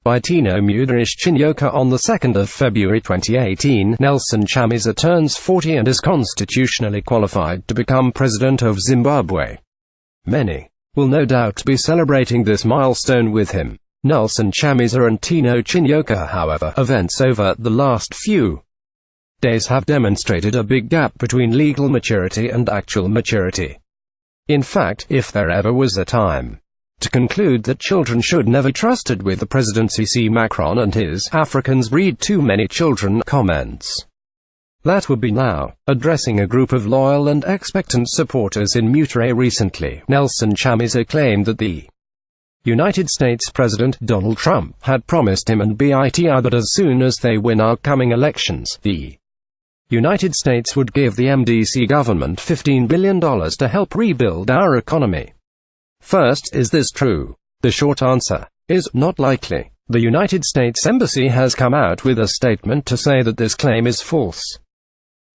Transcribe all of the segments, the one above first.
by Tino Mudrish Chinyoka on the 2nd of February 2018. Nelson Chamisa turns 40 and is constitutionally qualified to become president of Zimbabwe. Many will no doubt be celebrating this milestone with him, Nelson Chamisa and Tino Chinyoka. However, events over the last few days have demonstrated a big gap between legal maturity and actual maturity. In fact, if there ever was a time to conclude that children should never be trusted with the presidency, see Macron and his "Africans breed too many children" comments. That would be now. Addressing a group of loyal and expectant supporters in Monterrey recently, Nelson Chamisa claimed that the United States President Donald Trump had promised him and BITI that as soon as they win our coming elections, the United States would give the MDC government $15 billion to help rebuild our economy. First, is this true? The short answer is, not likely. The United States Embassy has come out with a statement to say that this claim is false.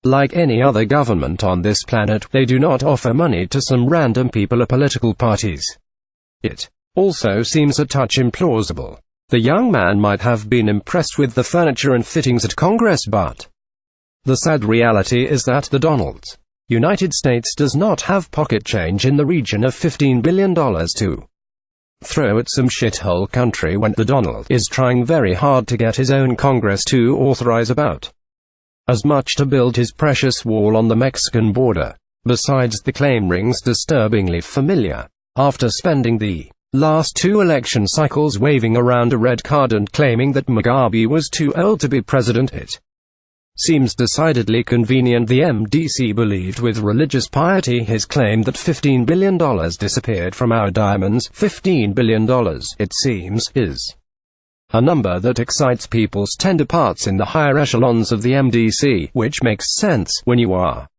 Like any other government on this planet, they do not offer money to some random people or political parties. It also seems a touch implausible. The young man might have been impressed with the furniture and fittings at Congress, but the sad reality is that the United States does not have pocket change in the region of $15 billion to throw at some shithole country when the Donald is trying very hard to get his own Congress to authorize about as much to build his precious wall on the Mexican border. Besides, the claim rings disturbingly familiar. After spending the last two election cycles waving around a red card and claiming that Mugabe was too old to be president, it seems decidedly convenient the MDC believed with religious piety his claim that $15 billion disappeared from our diamonds. $15 billion, it seems, is a number that excites people's tender parts in the higher echelons of the MDC, which makes sense when you are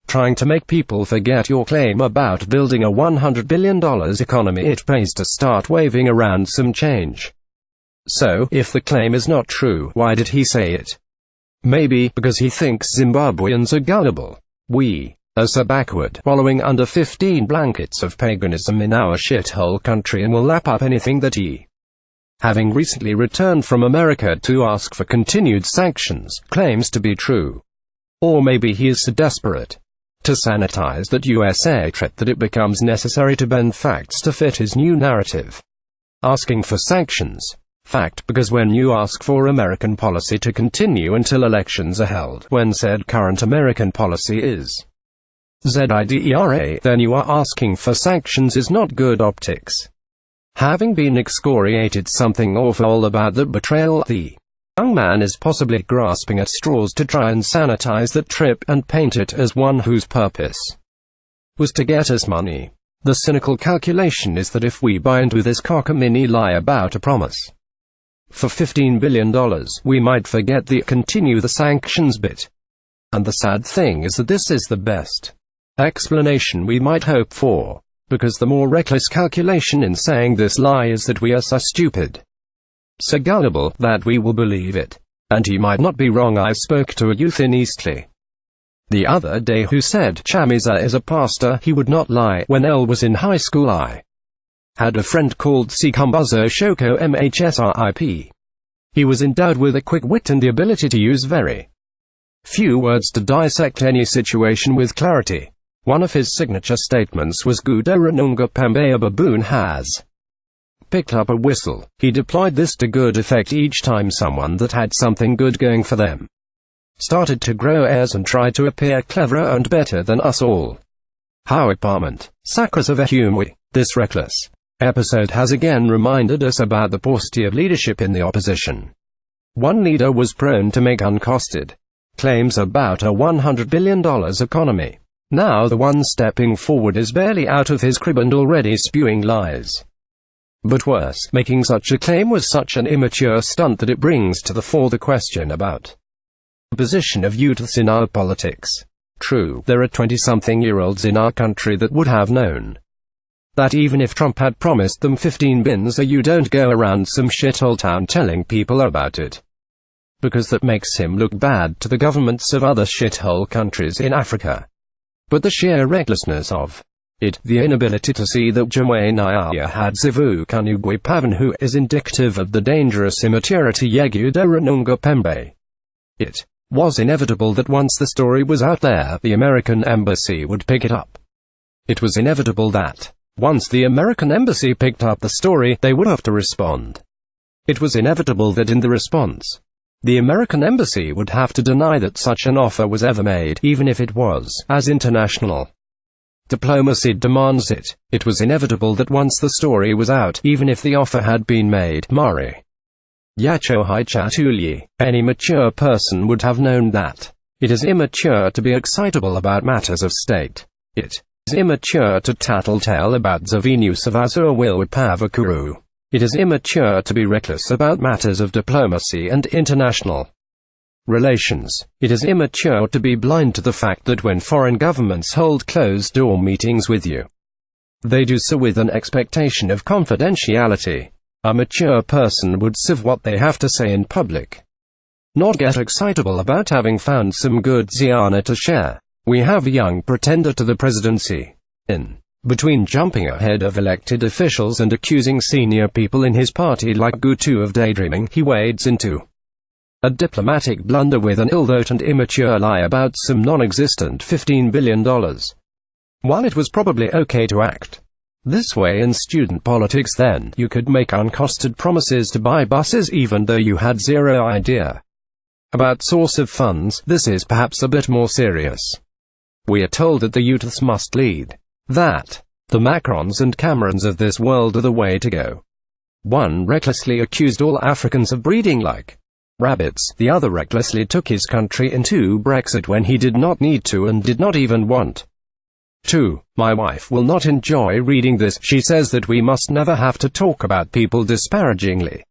trying to make people forget your claim about building a $100 billion economy. It pays to start waving around some change. So, if the claim is not true, why did he say it? Maybe because he thinks Zimbabweans are gullible. We are so backward, wallowing under 15 blankets of paganism in our shithole country, and will lap up anything that he, having recently returned from America to ask for continued sanctions, claims to be true. Or maybe he is so desperate to sanitize that USA threat that it becomes necessary to bend facts to fit his new narrative. Asking for sanctions. Fact, because when you ask for American policy to continue until elections are held, when said current American policy is ZIDERA, then you are asking for sanctions is not good optics. Having been excoriated something awful about that betrayal, the young man is possibly grasping at straws to try and sanitize that trip and paint it as one whose purpose was to get us money. The cynical calculation is that if we buy into this cockamamie lie about a promise for $15 billion, we might forget the continue the sanctions bit. And the sad thing is that this is the best explanation we might hope for, because the more reckless calculation in saying this lie is that we are so stupid, so gullible, that we will believe it. And he might not be wrong. I spoke to a youth in Eastleigh the other day who said Chamisa is a pastor, he would not lie. When L was in high school, I had a friend called Sikumbazo Shoko MHSRIP. He was endowed with a quick wit and the ability to use very few words to dissect any situation with clarity. One of his signature statements was Gudaranunga Pambea baboon has picked up a whistle. He deployed this to good effect each time someone that had something good going for them started to grow airs and tried to appear cleverer and better than us all. How apartment. Sacres of a humwe. This reckless episode has again reminded us about the paucity of leadership in the opposition. One leader was prone to make uncosted claims about a $100 billion economy. Now the one stepping forward is barely out of his crib and already spewing lies. But worse, making such a claim was such an immature stunt that it brings to the fore the question about the position of youths in our politics. True, there are 20-something-year-olds in our country that would have known that even if Trump had promised them 15 bins, you don't go around some shithole town telling people about it, because that makes him look bad to the governments of other shithole countries in Africa. But the sheer recklessness of The inability to see that Jawaniya had Zivukanugwe Pavan, who is indicative of the dangerous immaturity Yegudaranunga Pembe. It was inevitable that once the story was out there, the American embassy would pick it up. It was inevitable that, once the American embassy picked up the story, they would have to respond. It was inevitable that in the response, the American embassy would have to deny that such an offer was ever made, even if it was, as international diplomacy demands it. It was inevitable that once the story was out, even if the offer had been made, Mari Yachohai Chatulyi, any mature person would have known that it is immature to be excitable about matters of state. It is immature to tattletale about Zavinu Savazurwil Pavakuru. It is immature to be reckless about matters of diplomacy and international relations. It is immature to be blind to the fact that when foreign governments hold closed-door meetings with you, they do so with an expectation of confidentiality. A mature person would sieve what they have to say in public, not get excitable about having found some good ziana to share. We have a young pretender to the presidency. In between jumping ahead of elected officials and accusing senior people in his party like Gutu of daydreaming, he wades into a diplomatic blunder with an ill-thought and immature lie about some non-existent $15 billion. While it was probably okay to act this way in student politics then, you could make uncosted promises to buy buses even though you had zero idea about source of funds. This is perhaps a bit more serious. We are told that the youths must lead, that the Macrons and Camerons of this world are the way to go. One recklessly accused all Africans of breeding like rabbits. The other recklessly took his country into Brexit when he did not need to and did not even want to. My wife will not enjoy reading this. She says that we must never have to talk about people disparagingly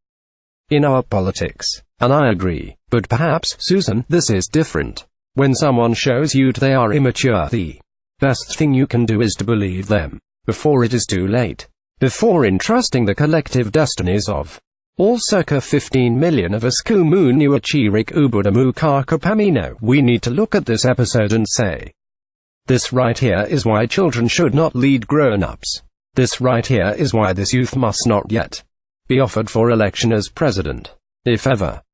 in our politics. And I agree. But perhaps, Susan, this is different. When someone shows you they are immature, the best thing you can do is to believe them before it is too late. Before entrusting the collective destinies of all circa 15 million of us Kumunu Achirik Ubudamu Kakapamino, we need to look at this episode and say, this right here is why children should not lead grown-ups. This right here is why this youth must not yet be offered for election as president, if ever.